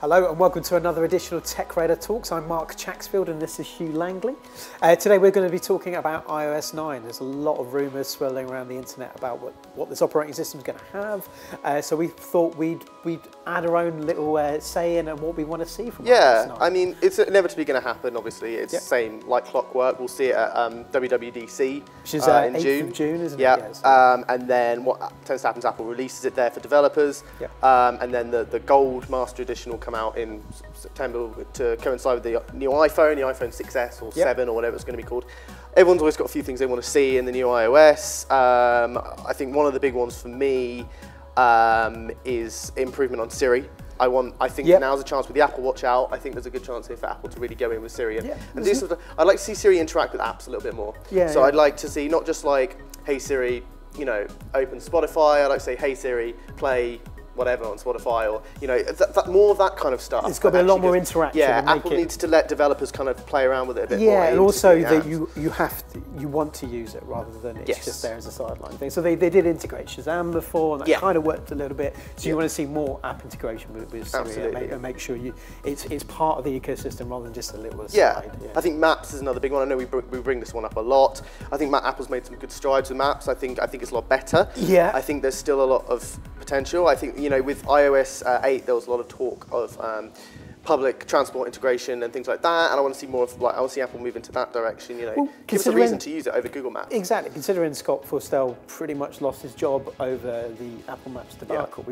Hello and welcome to another edition of TechRadar Talks. I'm Mark Chaxfield and this is Hugh Langley. Today we're going to be talking about iOS 9. There's a lot of rumours swirling around the internet about what this operating system is going to have. So we thought we'd add our own little say in and what we want to see from iOS 9. I mean, it's inevitably going to happen, obviously. It's the same, like clockwork. We'll see it at WWDC which is in 8th of June, isn't it? Yes. And then what tends to happen is Apple releases it there for developers. And then the Gold Master Edition will come out in September to coincide with the new iPhone, the iPhone 6S or 7 or whatever it's going to be called. Everyone's always got a few things they want to see in the new iOS. I think one of the big ones for me is improvement on Siri. I think now's a chance with the Apple Watch out. I think there's a good chance here for Apple to really go in with Siri and do something. I'd like to see Siri interact with apps a little bit more. So I'd like to see not just like, hey Siri, you know, open Spotify. I'd like to say, hey Siri, play whatever on Spotify, or more of that kind of stuff. It's got to be a lot more interaction. Yeah, Apple needs to let developers kind of play around with it a bit more. Yeah, and also that you want to use it rather than it's just there as a sideline thing. So they did integrate Shazam before, and that kind of worked a little bit. So you want to see more app integration with Siri and make sure it's part of the ecosystem rather than just a little side. I think Maps is another big one. I know we bring this one up a lot. I think Apple's made some good strides with Maps. I think it's a lot better. Yeah. I think there's still a lot of potential. I think, you know, with iOS 8, there was a lot of talk of public transport integration and things like that, and I want to see more of, I want to see Apple move into that direction. You know, give us a reason to use it over Google Maps. Exactly. Considering Scott Forstall pretty much lost his job over the Apple Maps debacle,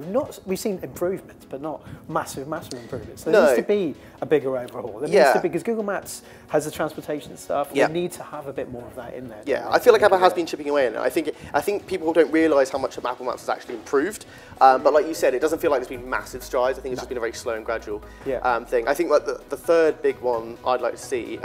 we've seen improvements, but not massive improvements. So there needs to be a bigger overhaul. There needs to be, because Google Maps has the transportation stuff. We need to have a bit more of that in there. Yeah, I feel like Apple has been chipping away in it. I think people don't realise how much Apple Maps has actually improved. But like you said, it doesn't feel like there's been massive strides. I think it's just been a very slow and gradual thing. I think like the third big one I'd like to see,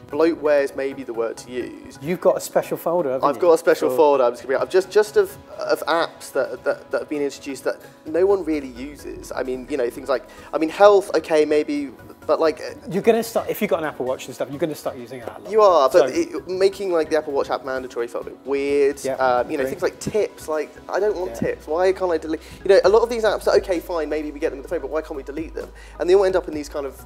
bloatware is maybe the word to use. You've got a special folder, haven't you? I've got a special folder of just of apps that have been introduced that no one really uses. I mean, you know, things like, health, okay, maybe, but like... You're going to start, if you've got an Apple Watch and stuff, you're going to start using it a lot. You are, but making like the Apple Watch app mandatory felt a bit weird. You know, things like tips, like, I don't want tips. Why can't I delete? You know, a lot of these apps are, okay, fine, maybe we get them in the phone, but why can't we delete them? And they all end up in these kind of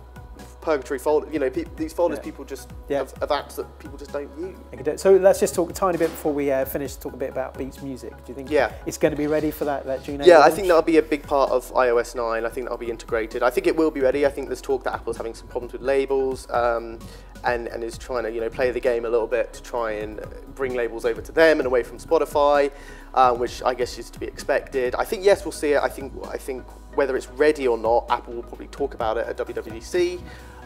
purgatory folder, you know, these folders people just of apps that people just don't use. So let's just talk a tiny bit before we finish. Talk a bit about Beats Music. Do you think it's going to be ready for that June 8th? Yeah, I think that'll be a big part of iOS 9. I think that'll be integrated. I think it will be ready. I think there's talk that Apple's having some problems with labels and is trying to play the game a little bit to try and bring labels over to them and away from Spotify, which I guess is to be expected. I think yes, we'll see it. I think whether it's ready or not, Apple will probably talk about it at WWDC.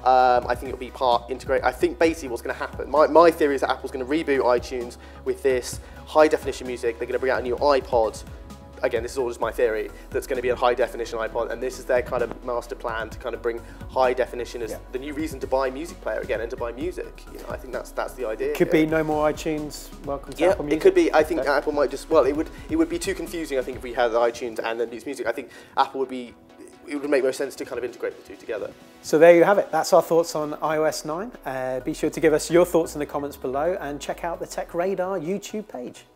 I think it'll be part integrated. I think basically what's going to happen, my theory is that Apple's going to reboot iTunes with this high definition music. They're going to bring out a new iPod. Again, this is all just my theory, that's going to be a high definition iPod, and this is their kind of master plan to kind of bring high definition as the new reason to buy a music player again and to buy music. You know, I think that's the idea. Could be no more iTunes. Welcome to Apple Music. It could be. I think Apple might just, well, it would be too confusing. I think if we had iTunes and then Beats Music, I think Apple it would make more sense to kind of integrate the two together. So there you have it. That's our thoughts on iOS 9. Be sure to give us your thoughts in the comments below and check out the TechRadar YouTube page.